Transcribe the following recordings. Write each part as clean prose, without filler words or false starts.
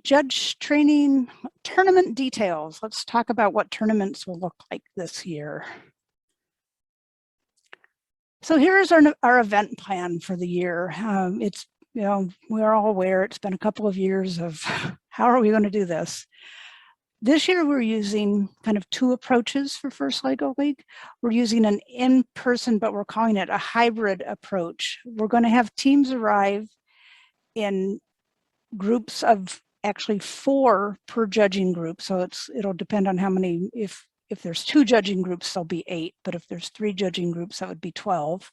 judge training, tournament details. Let's talk about what tournaments will look like this year. So here's our event plan for the year. It's, you know, we're all aware it's been a couple of years of how are we going to do this? This year we're using kind of two approaches for First LEGO League. We're using an in-person, but we're calling it a hybrid approach. We're going to have teams arrive in groups of actually 4 per judging group. So it'll depend on how many, if there's 2 judging groups, there'll be 8, but if there's 3 judging groups, that would be 12.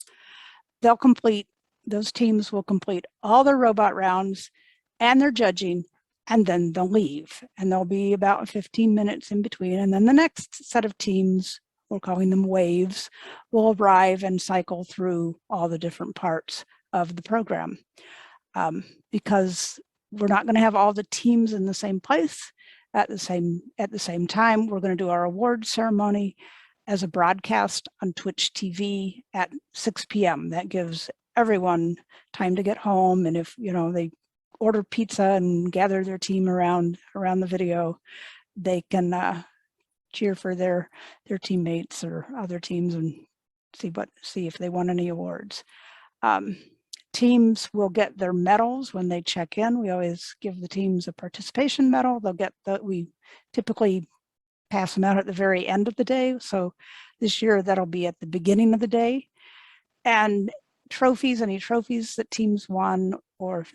Those teams will complete all their robot rounds and their judging, and then they'll leave. And there'll be about 15 minutes in between. And then the next set of teams, we're calling them waves, will arrive and cycle through all the different parts of the program. Because we're not going to have all the teams in the same place at the same time. We're going to do our award ceremony as a broadcast on Twitch TV at 6 p.m. That gives everyone time to get home, and if they order pizza and gather their team around the video, they can cheer for their teammates or other teams and see if they won any awards. Teams will get their medals when they check in. We always give the teams a participation medal. They'll get we typically pass them out at the very end of the day. So this year that'll be at the beginning of the day. And trophies, any trophies that teams won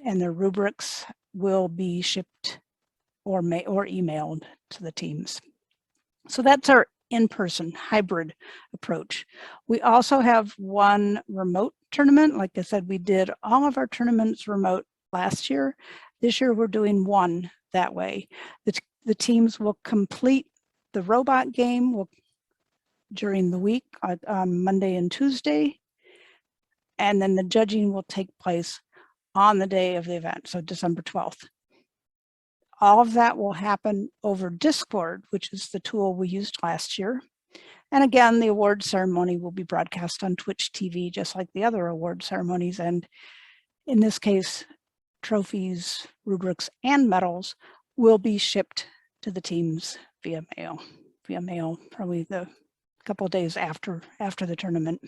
and their rubrics will be shipped or emailed to the teams. So that's our in-person hybrid approach. We also have one remote tournament. Like I said, we did all of our tournaments remote last year. This year we're doing one that way. The teams will complete the robot game during the week on Monday and Tuesday, and then the judging will take place on the day of the event, so December 12th. All of that will happen over Discord, which is the tool we used last year. And again, the award ceremony will be broadcast on Twitch TV, just like the other award ceremonies. And in this case, trophies, rubrics, and medals will be shipped to the teams via mail, probably the couple of days after the tournament.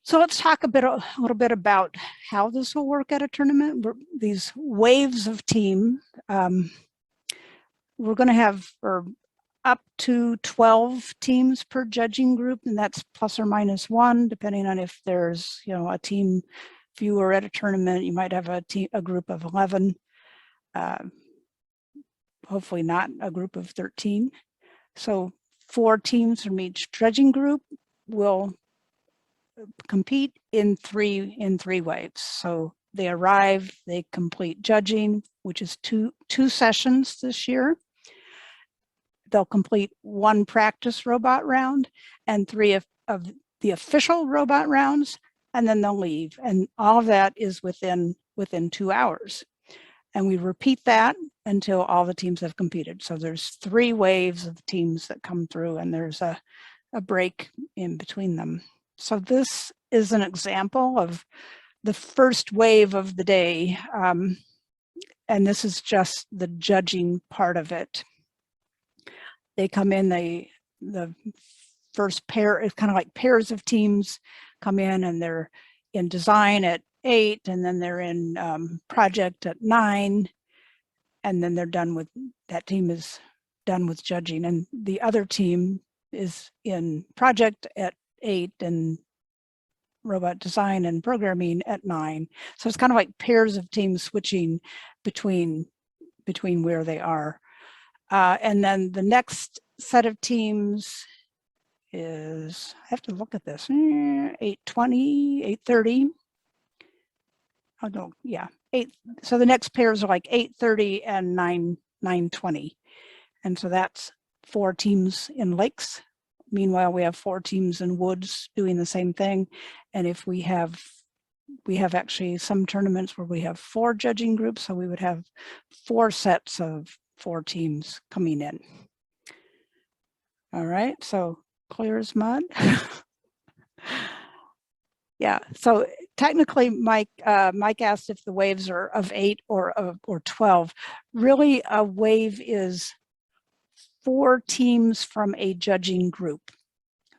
So let's talk a little bit about how this will work at a tournament. These waves of team, we're going to have up to 12 teams per judging group, and that's plus or minus 1, depending on if there's a team viewer at a tournament. You might have a group of 11, hopefully not a group of 13. So 4 teams from each judging group will compete in three waves. So they arrive, they complete judging, which is two sessions this year. They'll complete 1 practice robot round and 3 of the official robot rounds, and then they'll leave. And all of that is within 2 hours. And we repeat that until all the teams have competed. So there's 3 waves of teams that come through, and there's a break in between them. So this is an example of the first wave of the day. And this is just the judging part of it. They come in, the first pair, it's kind of like pairs of teams come in, and they're in design at 8, and then they're in project at 9, and then that team is done with judging, and the other team is in project at 8 and robot design and programming at 9. So it's kind of like pairs of teams switching between where they are. And then the next set of teams is, I have to look at this, 8:20, 8:30. Oh no, yeah, 8. So the next pairs are like 8:30 and 9:20. And so that's 4 teams in lakes. Meanwhile, we have 4 teams in woods doing the same thing. And if we have actually some tournaments where we have 4 judging groups, so we would have 4 sets of 4 teams coming in. All right, so clear as mud. Yeah, so technically, Mike asked if the waves are of 8 or 12. Really, a wave is 4 teams from a judging group.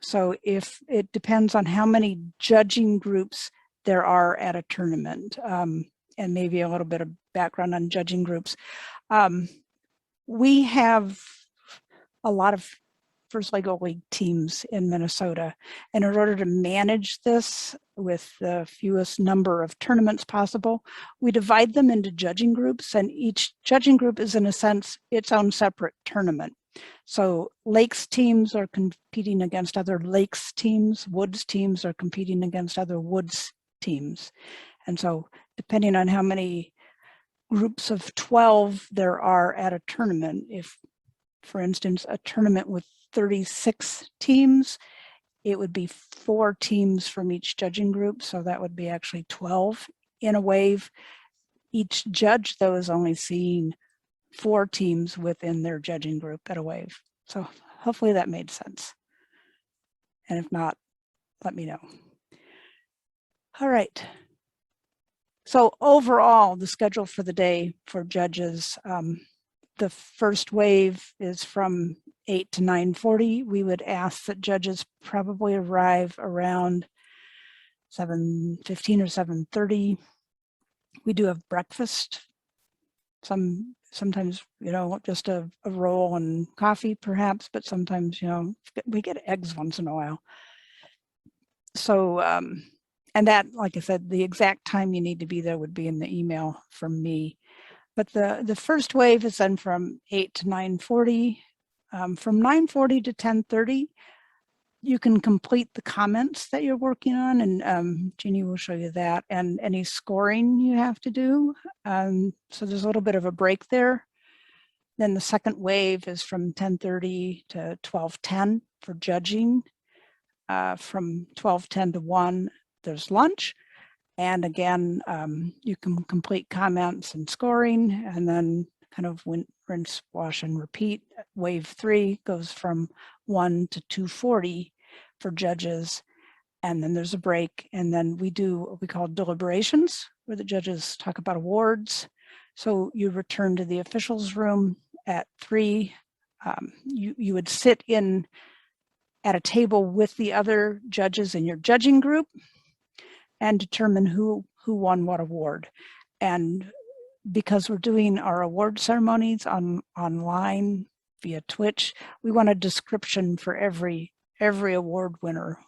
So if it depends on how many judging groups there are at a tournament, and maybe a little bit of background on judging groups. We have a lot of First Lego League teams in Minnesota. And in order to manage this with the fewest number of tournaments possible, we divide them into judging groups, and each judging group is, in a sense, its own separate tournament. So Lakes teams are competing against other Lakes teams, Woods teams are competing against other Woods teams. And so depending on how many groups of 12 there are at a tournament, if, for instance, a tournament with 36 teams, it would be 4 teams from each judging group. So that would be actually 12 in a wave. Each judge, though, is only seeing 4 teams within their judging group at a wave. So hopefully that made sense. And if not, let me know. All right. So overall, the schedule for the day for judges, the first wave is from 8 to 9:40. We would ask that judges probably arrive around 7:15 or 7:30. We do have breakfast. Sometimes, you know, just a roll and coffee perhaps, but sometimes, you know, we get eggs once in a while. So, and that, like I said, the exact time you need to be there would be in the email from me. But the first wave is then from 8 to 9:40. From 9:40 to 10:30, you can complete the comments that you're working on, and Jeannie will show you that, and any scoring you have to do. So there's a little bit of a break there. Then the second wave is from 10:30 to 12:10 for judging. From 12:10 to 1, there's lunch. And again, you can complete comments and scoring, and then kind of rinse, wash, and repeat. Wave 3 goes from 1 to 2:40 for judges, and then there's a break, and then we do what we call deliberations, where the judges talk about awards. So you return to the officials room at 3. You would sit in at a table with the other judges in your judging group and determine who won what award. And because we're doing our award ceremonies online via Twitch, we want a description for every award winner,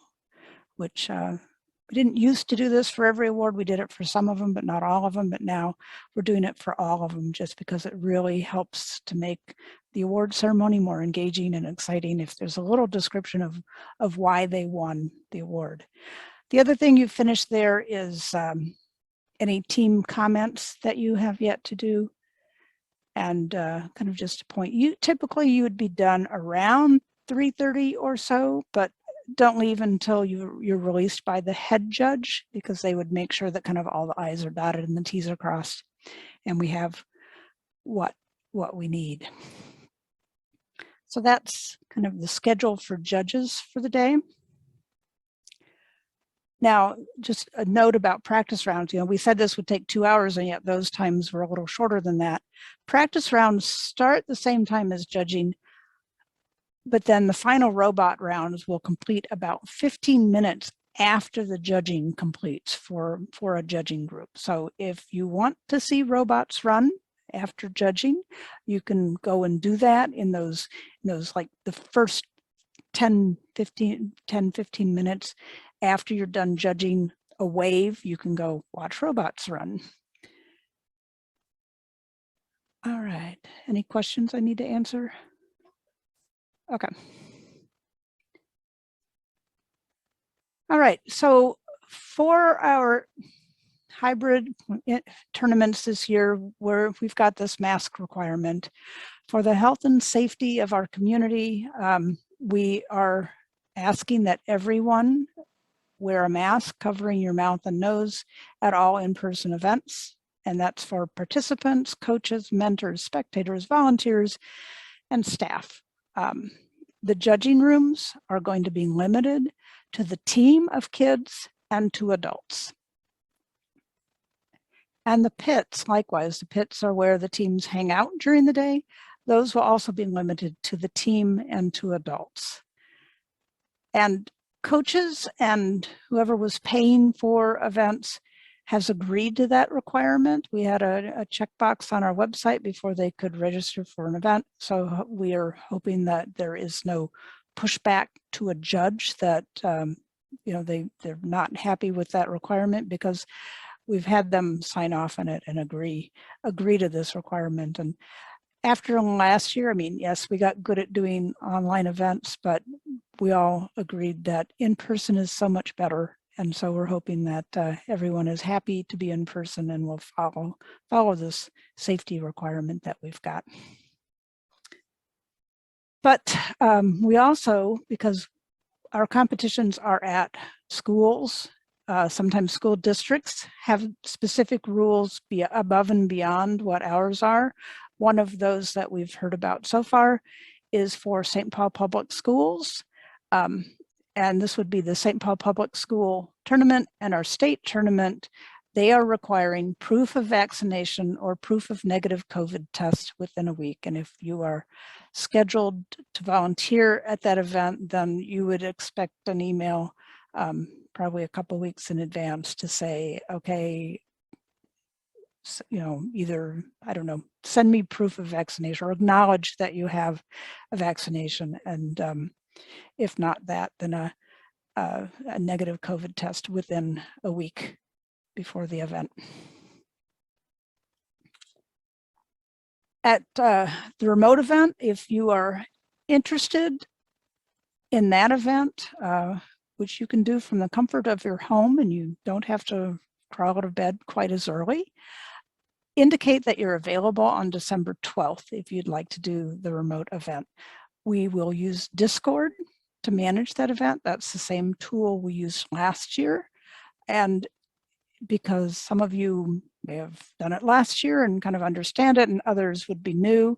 which we didn't used to do this for every award. We did it for some of them, but not all of them. But now we're doing it for all of them, just because it really helps to make the award ceremony more engaging and exciting if there's a little description of why they won the award. The other thing you finished there is any team comments that you have yet to do. And kind of just a point, typically you would be done around 3:30 or so, but don't leave until you're released by the head judge, because they would make sure that kind of all the I's are dotted and the T's are crossed, and we have what we need. So that's kind of the schedule for judges for the day. Now, just a note about practice rounds. You know, we said this would take 2 hours, and yet those times were a little shorter than that. Practice rounds start the same time as judging, but then the final robot rounds will complete about 15 minutes after the judging completes for a judging group. So if you want to see robots run after judging, you can go and do that in those like the first 10-15 minutes after you're done judging a wave. You can go watch robots run. All right, any questions I need to answer? Okay. All right, so for our hybrid tournaments this year, we've got this mask requirement. For the health and safety of our community, we are asking that everyone wear a mask covering your mouth and nose at all in-person events. And that's for participants, coaches, mentors, spectators, volunteers, and staff. The judging rooms are going to be limited to the team of kids and to adults. And the pits, likewise, the pits are where the teams hang out during the day. Those will also be limited to the team and to adults. And coaches and whoever was paying for events has agreed to that requirement. We had a checkbox on our website before they could register for an event. So we are hoping that there is no pushback to a judge that they're not happy with that requirement, because we've had them sign off on it and agree to this requirement. And after last year, I mean, yes, we got good at doing online events, but we all agreed that in person is so much better. And so we're hoping that everyone is happy to be in person and will follow this safety requirement that we've got. But we also, because our competitions are at schools, sometimes school districts have specific rules above and beyond what ours are. One of those that we've heard about so far is for St. Paul Public Schools. And this would be the St. Paul Public School tournament and our state tournament. They are requiring proof of vaccination or proof of negative COVID test within a week. And if you are scheduled to volunteer at that event, then you would expect an email probably a couple of weeks in advance to say, okay, either, I don't know, send me proof of vaccination or acknowledge that you have a vaccination. And if not that, then a negative COVID test within a week before the event. At the remote event, if you are interested in that event, which you can do from the comfort of your home and you don't have to crawl out of bed quite as early, indicate that you're available on December 12th if you'd like to do the remote event. We will use Discord to manage that event. That's the same tool we used last year. And because some of you may have done it last year and kind of understand it, and others would be new,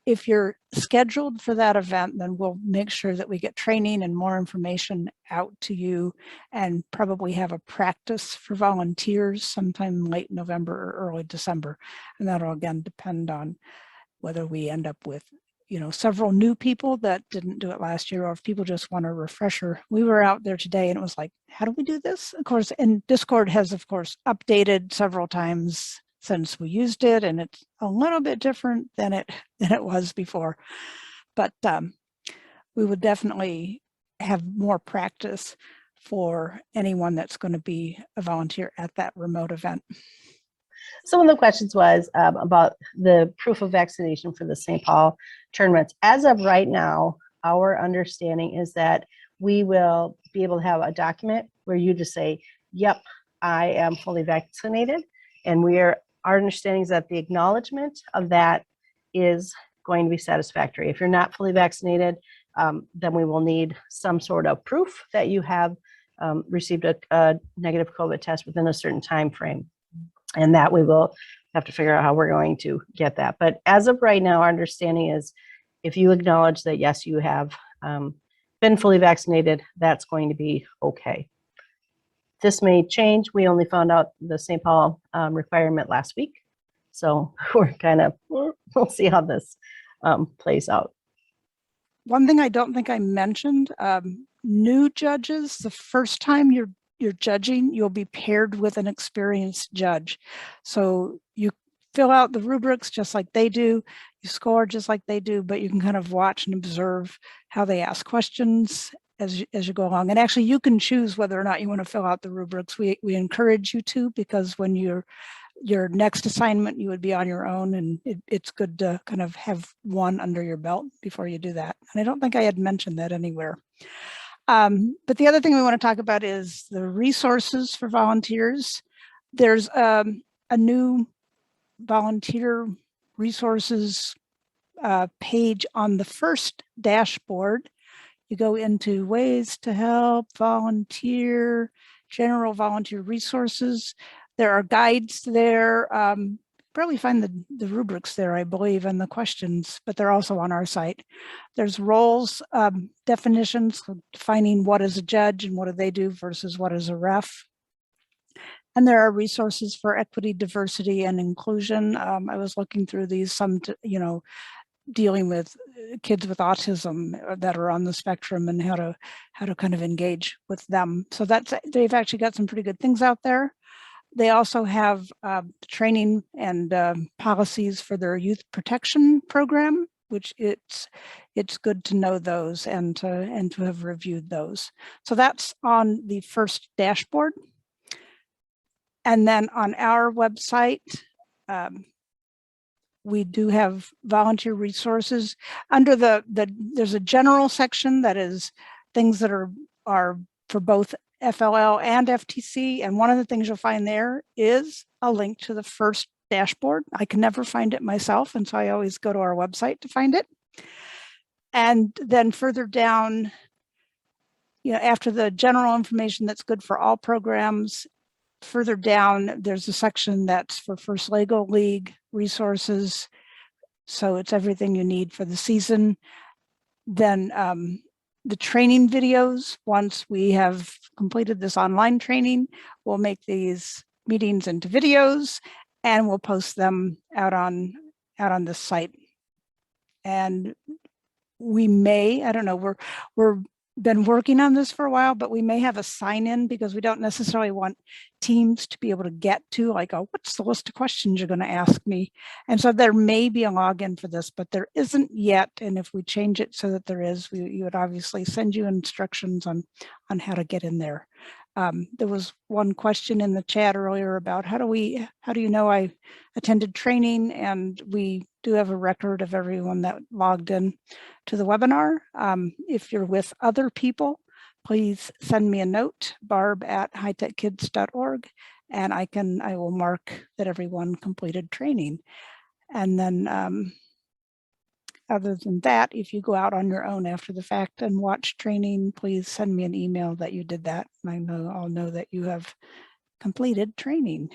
if you're scheduled for that event, then we'll make sure that we get training and more information out to you, and probably have a practice for volunteers sometime late November or early December. And that'll again depend on whether we end up with several new people that didn't do it last year, or if people just want a refresher. We were out there today and it was like, how do we do this? Of course, and Discord has, of course, updated several times since we used it, and it's a little bit different than it was before. But we would definitely have more practice for anyone that's going to be a volunteer at that remote event. Some of the questions was about the proof of vaccination for the St. Paul tournaments. As of right now, our understanding is that we will be able to have a document where you just say, yep, I am fully vaccinated. And our understanding is that the acknowledgement of that is going to be satisfactory. If you're not fully vaccinated, then we will need some sort of proof that you have received a negative COVID test within a certain time frame. And that we will have to figure out how we're going to get that. But as of right now, our understanding is if you acknowledge that, yes, you have been fully vaccinated, that's going to be okay. This may change. We only found out the St. Paul requirement last week. So we're we'll see how this plays out. One thing I don't think I mentioned, new judges, the first time you're judging, you'll be paired with an experienced judge. So you fill out the rubrics just like they do, you score just like they do, but you can kind of watch and observe how they ask questions as you go along. And actually you can choose whether or not you want to fill out the rubrics. We encourage you to, because when your next assignment, you would be on your own, and it's good to kind of have one under your belt before you do that. And I don't think I had mentioned that anywhere. But the other thing we want to talk about is the resources for volunteers. There's a new volunteer resources page on the first dashboard. You go into ways to help volunteer, general volunteer resources. There are guides there. Probably find the rubrics there, I believe, and the questions, but they're also on our site. There's roles, definitions, defining what is a judge and what do they do versus what is a ref. And there are resources for equity, diversity, and inclusion. I was looking through these, some, dealing with kids with autism that are on the spectrum and how to kind of engage with them. So they've actually got some pretty good things out there. They also have training and policies for their youth protection program, which it's good to know those and to have reviewed those. So that's on the first dashboard. And then on our website, we do have volunteer resources. Under there's a general section that is things that are for both FLL and FTC. And one of the things you'll find there is a link to the first dashboard. I can never find it myself, and so I always go to our website to find it. And then further down, after the general information that's good for all programs, further down, there's a section that's for First Lego League resources. So it's everything you need for the season. Then the training videos, once we have completed this online training, we'll make these meetings into videos and we'll post them out on this site. And we may, I don't know, we're been working on this for a while, but we may have a sign-in because we don't necessarily want teams to be able to get to like, oh, what's the list of questions you're going to ask me? And so there may be a login for this, but there isn't yet. And if we change it so that there is, we would obviously send you instructions on how to get in there. There was one question in the chat earlier about how do you know I attended training, and we do have a record of everyone that logged in to the webinar. If you're with other people, please send me a note, barb@hightechkids.org, and I will mark that everyone completed training. And then other than that, if you go out on your own after the fact and watch training, please send me an email that you did that. And I'll know that you have completed training.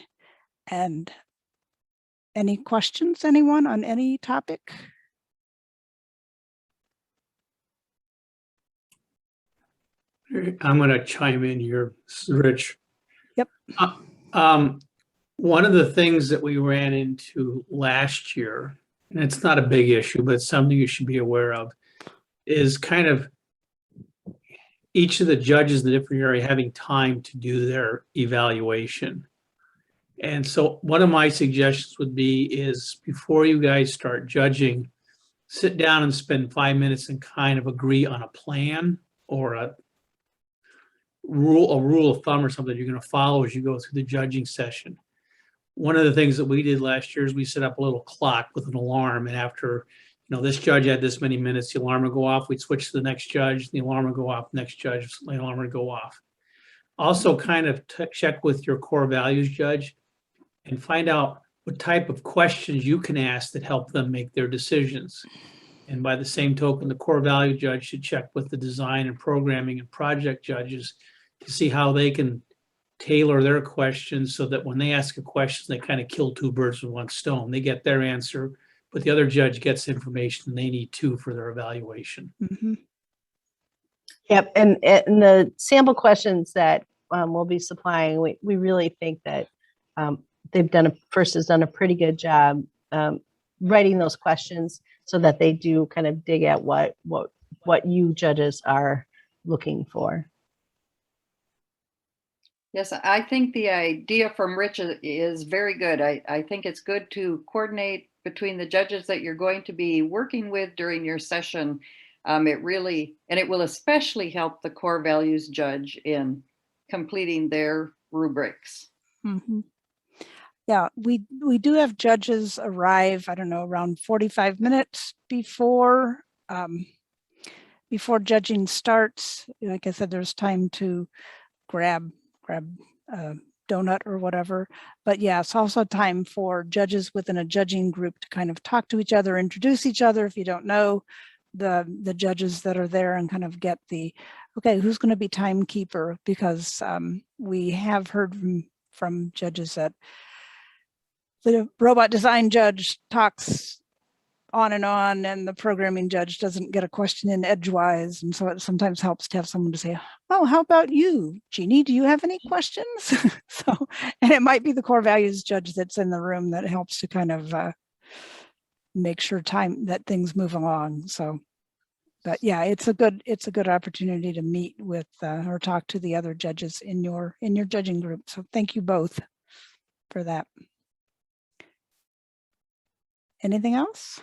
And any questions, anyone on any topic? I'm going to chime in here, Rich. Yep. One of the things that we ran into last year, and it's not a big issue, but it's something you should be aware of, is kind of each of the judges in the different area having time to do their evaluation. And so one of my suggestions would be is before you guys start judging, sit down and spend 5 minutes and kind of agree on a plan or a rule of thumb or something you're going to follow as you go through the judging session. One of the things that we did last year is we set up a little clock with an alarm, and after this judge had this many minutes, the alarm would go off. We'd switch to the next judge, the alarm would go off, next judge, the alarm would go off. Also kind of check with your core values judge and find out what type of questions you can ask that help them make their decisions. And by the same token, the core value judge should check with the design and programming and project judges to see how they can tailor their questions so that when they ask a question, they kind of kill two birds with one stone. They get their answer, but the other judge gets information they need too for their evaluation. Mm-hmm. Yep, and the sample questions that we'll be supplying, we really think that FIRST has done a pretty good job writing those questions so that they do kind of dig at what you judges are looking for. Yes, I think the idea from Rich is very good. I think it's good to coordinate between the judges that you're going to be working with during your session. It will especially help the core values judge in completing their rubrics. Mm-hmm. Yeah, we do have judges arrive, I don't know, around 45 minutes before judging starts. Like I said, there's time to grab a donut or whatever. But yeah, it's also time for judges within a judging group to kind of talk to each other, introduce each other if you don't know the judges that are there, and kind of get okay, who's going to be timekeeper? Because we have heard from judges that the robot design judge talks on, and the programming judge doesn't get a question in edgewise. And so it sometimes helps to have someone to say, oh, how about you, Jeannie? Do you have any questions? So, and it might be the core values judge that's in the room that helps to kind of make sure that things move along. So, but yeah, it's a good opportunity to meet with or talk to the other judges in your judging group. So thank you both for that. Anything else?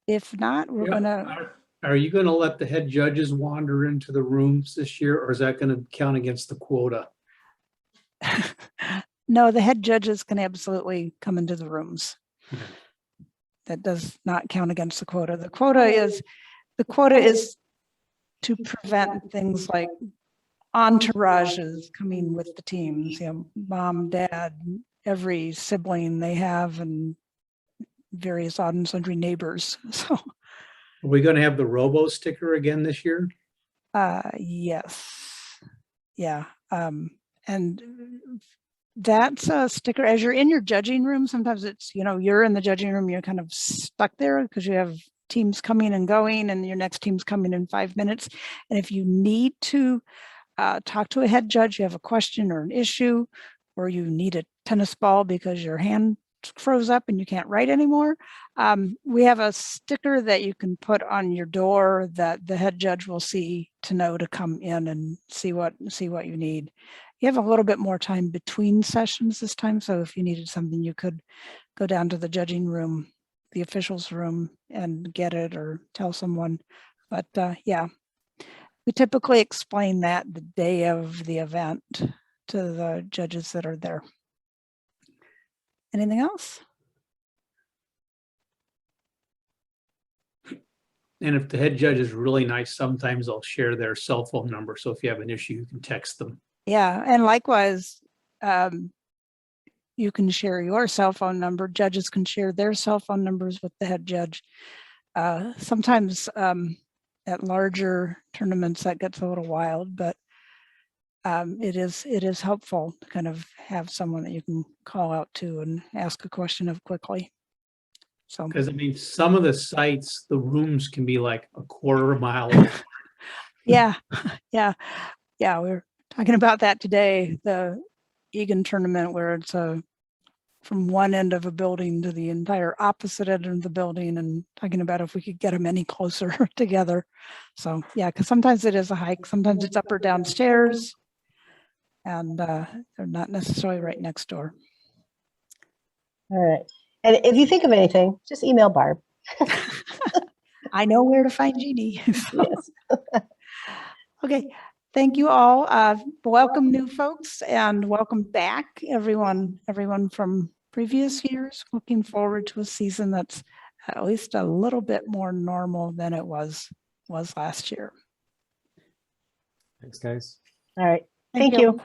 If not, we're gonna. Are you gonna let the head judges wander into the rooms this year, or is that gonna count against the quota? No, the head judges can absolutely come into the rooms. Okay. That does not count against the quota. The quota is to prevent things like entourages coming with the teams, mom, dad, every sibling they have, and various odd and sundry neighbors. So Are we gonna have the robo sticker again this year? yes. Yeah. And that's a sticker as you're in your judging room. Sometimes it's, you're in the judging room, you're kind of stuck there because you have teams coming and going and your next team's coming in 5 minutes. And if you need to talk to a head judge, you have a question or an issue, or you need a tennis ball because your hand froze up and you can't write anymore. We have a sticker that you can put on your door that the head judge will see to know to come in and see what you need. You have a little bit more time between sessions this time. So if you needed something, you could go down to the judging room, the officials room, and get it or tell someone. But yeah, we typically explain that the day of the event to the judges that are there. Anything else? And if the head judge is really nice, sometimes they'll share their cell phone number. So if you have an issue, you can text them. Yeah, and likewise, you can share your cell phone number. Judges can share their cell phone numbers with the head judge. Sometimes at larger tournaments that gets a little wild, but it is helpful to kind of have someone that you can call out to and ask a question of quickly. So Because I mean, some of the sites, the rooms can be like a quarter mile away. yeah, yeah. We were talking about that today, the Egan tournament where it's from one end of a building to the entire opposite end of the building, and talking about if we could get them any closer together. So yeah, because sometimes it is a hike, sometimes it's up or downstairs, and they're not necessarily right next door. All right. And if you think of anything, just email Barb. I know where to find Jeannie. Yes. Okay, thank you all. Welcome new folks and welcome back everyone from previous years. Looking forward to a season that's at least a little bit more normal than it was last year. Thanks, guys. All right. Thank you.